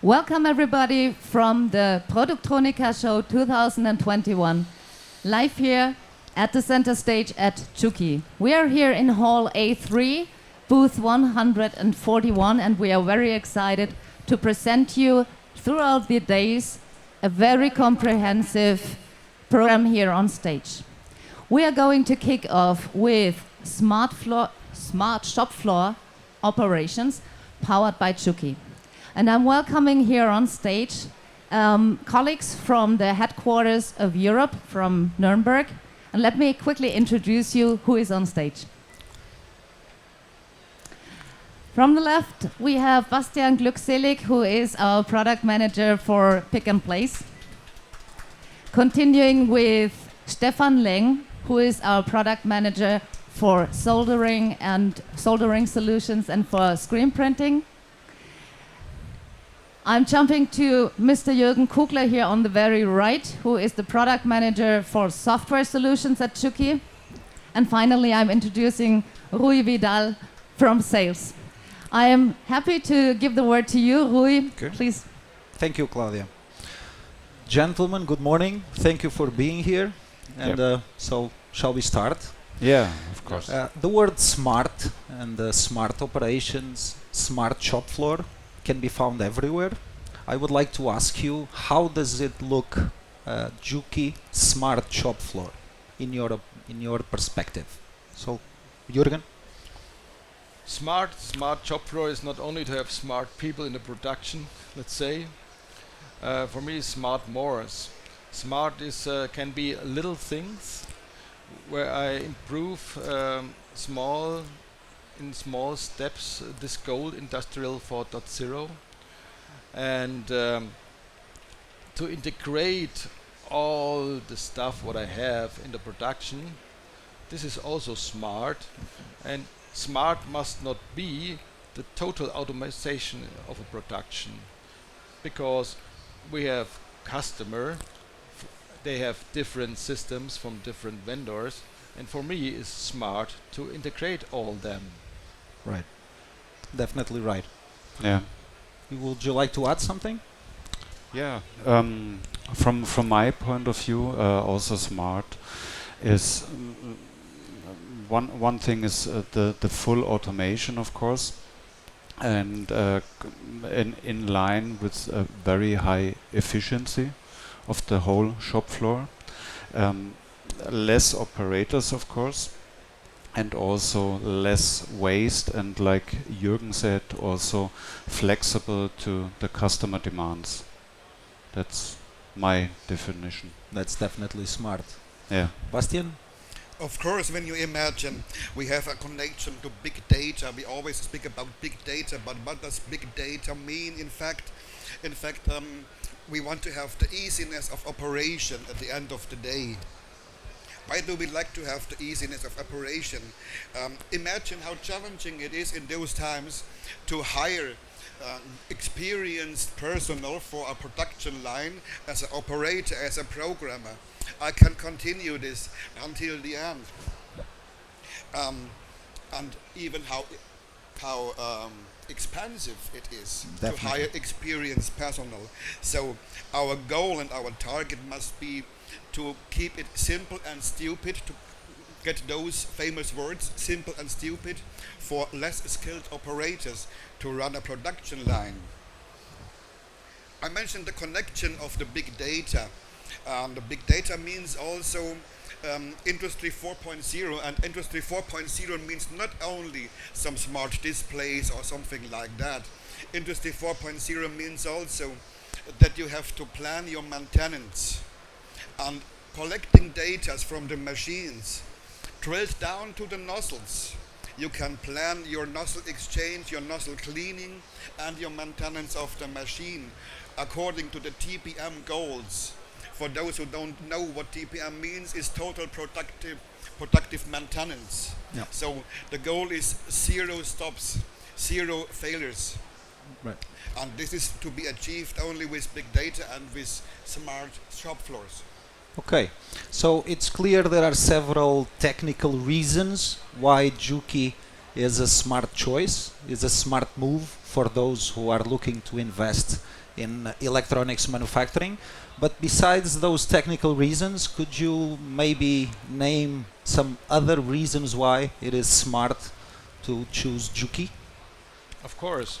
Welcome everybody from the Productronica show 2021, live here at the center stage at JUKI. We are here in Hall A3, booth 141, and we are very excited to present you throughout the days a very comprehensive program here on stage. We are going to kick off with smart shop floor operations powered by JUKI. And I'm welcoming here on stage colleagues from the headquarters of Europe, from Nuremberg. And let me quickly introduce you who is on stage. From the left, we have Bastian Glückselig, who is our product manager for Pick and Place. Continuing with Stephan Leng, who is our product manager for soldering and soldering solutions and for screen printing. I'm jumping to Mr. Jürgen Kugler here on the very right, who is the product manager for software solutions at JUKI. And finally, I'm introducing Vidal from sales. I am happy to give the word to you, Rui. Okay. Please. Thank you, Claudia. Gentlemen, good morning. Thank you for being here. And so, shall we start? Yeah, of course. The word smart and smart operations, smart shop floor can be found everywhere. I would like to ask you, how does it look, JUKI smart shop floor, in your perspective? So, Jürgen? Smart shop floor is not only to have smart people in the production, let's say. For me, smart more. Smart is can be little things where I improve in small steps this goal, Industrial 4.0, and to integrate all the stuff what I have in the production. This is also smart, and smart must not be the total automation of a production, because we have customer, they have different systems from different vendors, and for me it's smart to integrate all them. Right. Definitely right. Yeah. Would you like to add something? Yeah. From my point of view, also smart is one thing is the full automation, of course, and in line with a very high efficiency of the whole shop floor. Less operators, of course, and also less waste, and like Jürgen said, also flexible to the customer demands. That's my definition. That's definitely smart. Yeah. Bastian? Of course, when you imagine we have a connection to big data, we always speak about big data, but what does big data mean? In fact, we want to have the easiness of operation at the end of the day. Why do we like to have the easiness of operation? Imagine how challenging it is in those times to hire experienced personnel for a production line as an operator, as a programmer. I can continue this until the end. And even how expensive it is Definitely. to hire experienced personnel. So our goal and our target must be to keep it simple and stupid, to get those famous words, simple and stupid, for less skilled operators to run a production line. I mentioned the connection of the big data. The big data means also Industry 4.0, and Industry 4.0 means not only some smart displays or something like that. Industry 4.0 means also that you have to plan your maintenance, and collecting data from the machines, drilled down to the nozzles. You can plan your nozzle exchange, your nozzle cleaning, and your maintenance of the machine according to the TPM goals. For those who don't know what TPM means, is total productive maintenance. Yeah. So the goal is 0 stops, 0 failures. Right. And this is to be achieved only with big data and with smart shop floors. Okay, so it's clear there are several technical reasons why JUKI is a smart choice, is a smart move for those who are looking to invest in electronics manufacturing. But besides those technical reasons, could you maybe name some other reasons why it is smart to choose JUKI? Of course.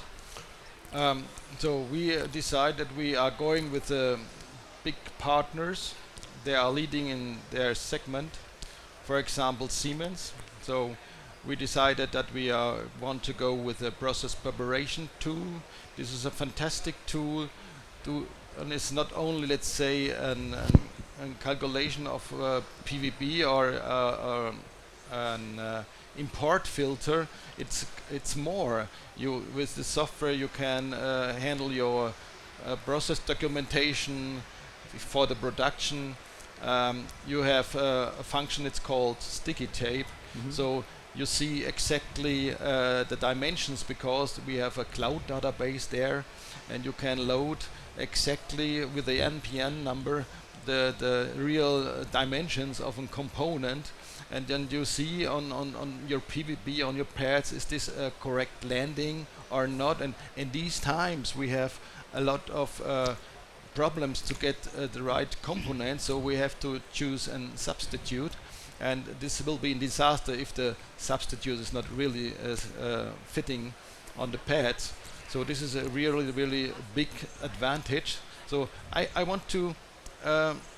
So we decide that we are going with big partners. They are leading in their segment. For example, Siemens. So we decided that we want to go with a process preparation tool. This is a fantastic tool and it's not only, let's say, an calculation of PVB or an import filter. It's more. With the software you can handle your process documentation for the production. You have a function, it's called sticky tape. So you see exactly the dimensions, because we have a cloud database there, and you can load exactly with the NPN number the real dimensions of a component, and then you see on your PVB, on your pads, is this a correct landing or not. And in these times we have a lot of problems to get the right component, so we have to choose a substitute, and this will be a disaster if the substitute is not really fitting on the pads. So this is a really big advantage. So I want to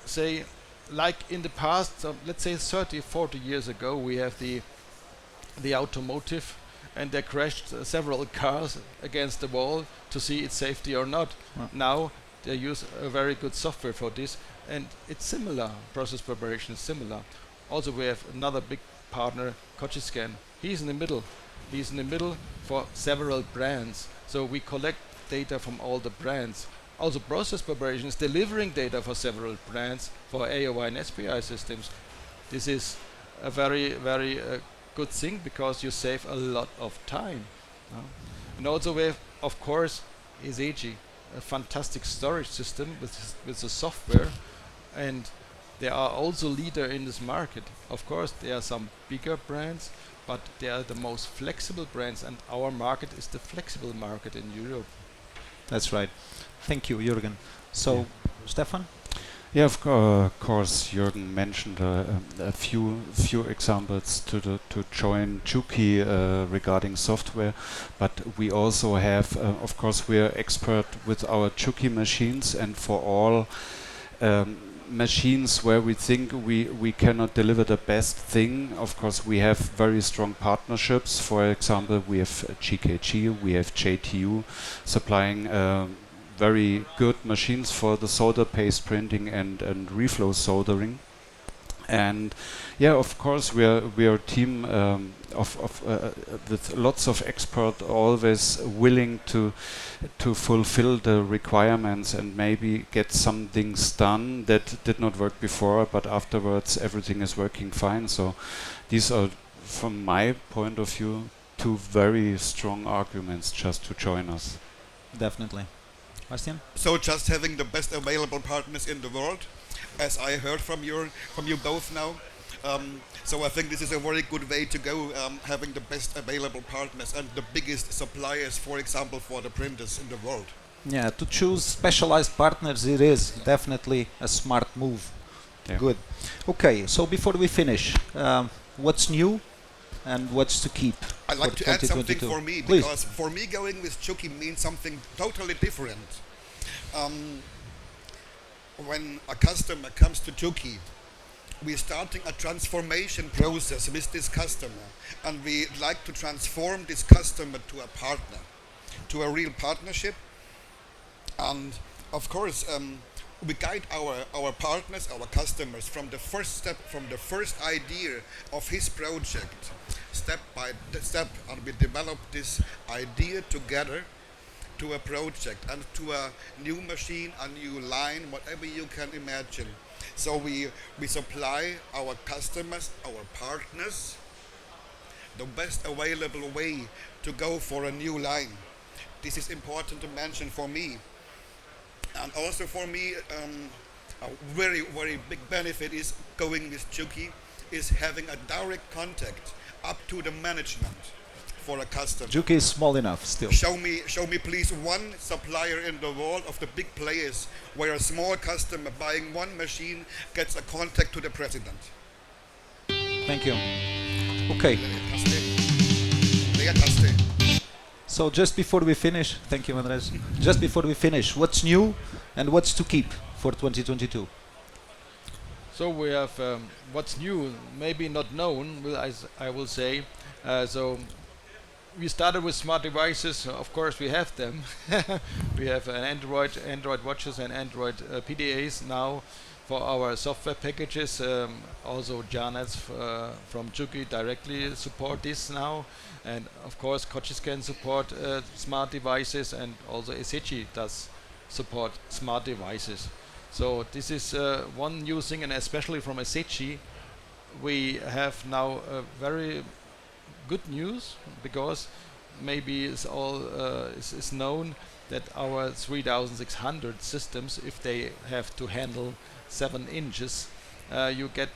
say, like in the past, let's say 30-40 years ago, we have the automotive, and they crashed several cars against the wall to see its safety or not. Now they use a very good software for this, and it's similar. Process preparation is similar. Also, we have another big partner, Koggiscan. He's in the middle. He's in the middle for several brands. So we collect data from all the brands. Also, process preparation is delivering data for several brands for AOI and SPI systems. This is a very good thing, because you save a lot of time. And also we have, of course, Iseji, a fantastic storage system with the software, and they are also leader in this market. Of course, there are some bigger brands, but they are the most flexible brands, and our market is the flexible market in Europe. That's right. Thank you, Jürgen. So, Stephan? Yeah, of course, Jürgen mentioned a few examples to join JUKI regarding software, but we also have, of course, we are expert with our JUKI machines, and for all machines where we think we cannot deliver the best thing, of course, we have very strong partnerships. For example, we have GKG, we have JTU supplying very good machines for the solder paste printing and reflow soldering. And yeah, of course, we are a team with lots of experts, always willing to fulfill the requirements and maybe get some things done that did not work before, but afterwards everything is working fine. So these are, from my point of view, two very strong arguments just to join us. Definitely. Bastian? So just having the best available partners in the world, as I heard from you both now. So I think this is a very good way to go, having the best available partners and the biggest suppliers, for example, for the printers in the world. Yeah, to choose specialized partners, it is definitely a smart move. Yeah. Good. Okay, so before we finish, what's new and what's to keep? I'd like to add something for me, Please. because for me going with JUKI means something totally different. When a customer comes to JUKI, we're starting a transformation process with this customer, and we like to transform this customer to a partner, to a real partnership. And of course, we guide our partners, our customers, from the first step, from the first idea of his project, step by step, and we develop this idea together to a project and to a new machine, a new line, whatever you can imagine. So we supply our customers, our partners, the best available way to go for a new line. This is important to mention for me. And also for me, a very big benefit is going with JUKI, is having a direct contact up to the management. for a customer. JUKI is small enough still. Show me please one supplier in the world of the big players where a small customer buying one machine gets a contact to the president. Thank you. Okay. So just before we finish, thank you, Andres. Just before we finish, what's new and what's to keep for 2022? So we have what's new, maybe not known, I will say. So we started with smart devices. Of course, we have them. We have an Android watches and Android PDAs now for our software packages. Also, Janets from JUKI directly support this now. And of course, Kochis support smart devices, and also Esechi does support smart devices. So this is one new thing, and especially from Esechi, we have now very good news, because maybe it's all is known that our 3600 systems, if they have to handle 7 inches, you get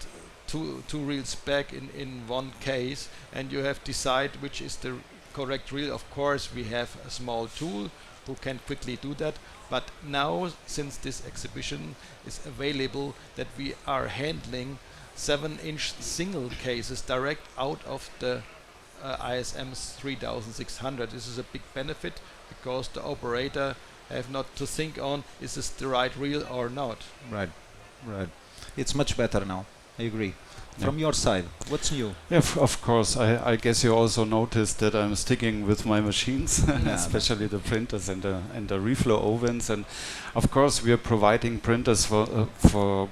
two reels back in one case, and you have decide which is the correct reel. Of course, we have a small tool who can quickly do that, but now, since this exhibition is available, that we are handling 7-inch single cases direct out of the ISM 3600. This is a big benefit, because the operator have not to think on, is this the right reel or not. Right. It's much better now. I agree. From your side, what's new? Yeah, of course. I guess you also noticed that I'm sticking with my machines, especially the printers and the reflow ovens. And of course, we are providing printers from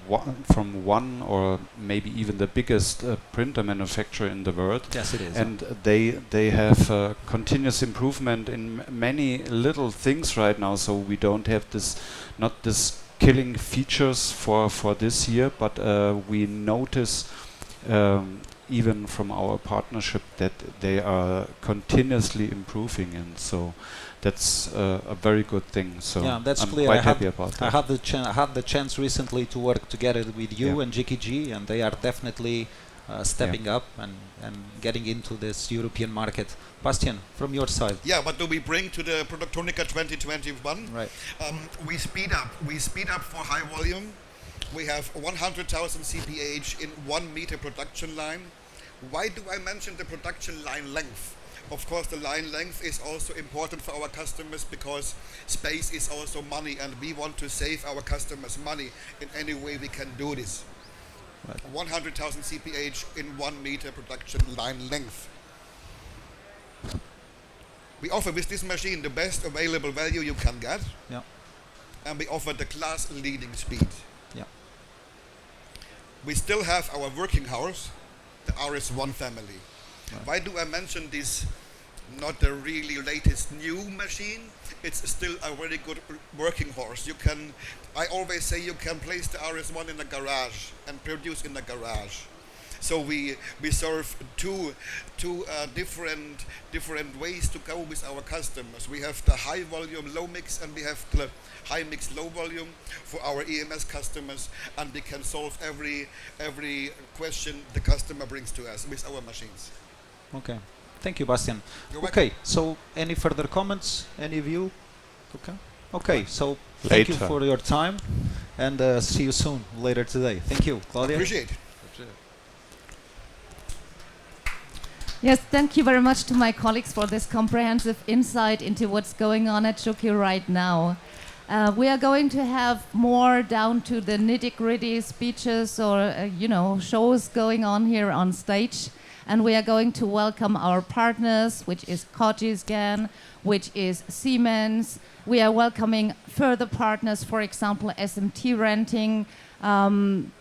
one or maybe even the biggest printer manufacturer in the world. Yes, it is. And they have continuous improvement in many little things right now. So we don't have not this killing features for this year, but we notice even from our partnership that they are continuously improving, and so that's a very good thing. So yeah, that's I'm clear. quite happy about that. I had the chance recently to work together with you and JUKI, and they are definitely stepping up and getting into this European market. Bastian, from your side. Yeah, what do we bring to the Productronica 2021? Right. We speed up. We speed up for high volume. We have 100,000 CPH in 1 meter production line. Why do I mention the production line length? Of course, the line length is also important for our customers, because space is also money, and we want to save our customers money in any way we can do this. Right. 100,000 CPH in 1 meter production line length. We offer with this machine the best available value you can get, and we offer the class leading speed. We still have our working horse, the RS1 family. Right. Why do I mention this? Not the really latest new machine. It's still a very good working horse. I always say you can place the RS1 in a garage and produce in a garage. So we serve two different ways to go with our customers. We have the high volume low mix, and we have the high mix low volume for our EMS customers, and we can solve every question the customer brings to us with our machines. Okay. Thank you, Bastian. You're welcome. Okay, so any further comments? Any view? Okay, so thank you for your time, and see you soon later today. Thank you, Claudia. Appreciate it. Yes, thank you very much to my colleagues for this comprehensive insight into what's going on at JUKI right now. We are going to have more down to the nitty-gritty speeches or shows going on here on stage, and we are going to welcome our partners, which is Kugler again, which is Siemens. We are welcoming further partners, for example, SMT Renting.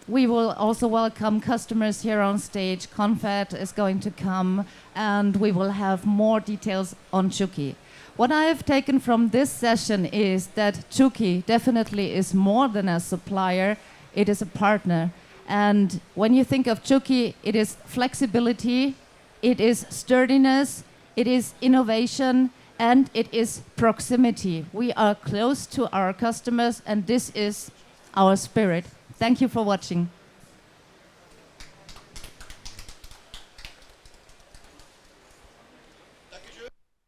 We will also welcome customers here on stage. Confed is going to come, and we will have more details on JUKI. What I have taken from this session is that JUKI definitely is more than a supplier, it is a partner. And when you think of JUKI, it is flexibility, it is sturdiness, it is innovation, and it is proximity. We are close to our customers, and this is our spirit. Thank you for watching.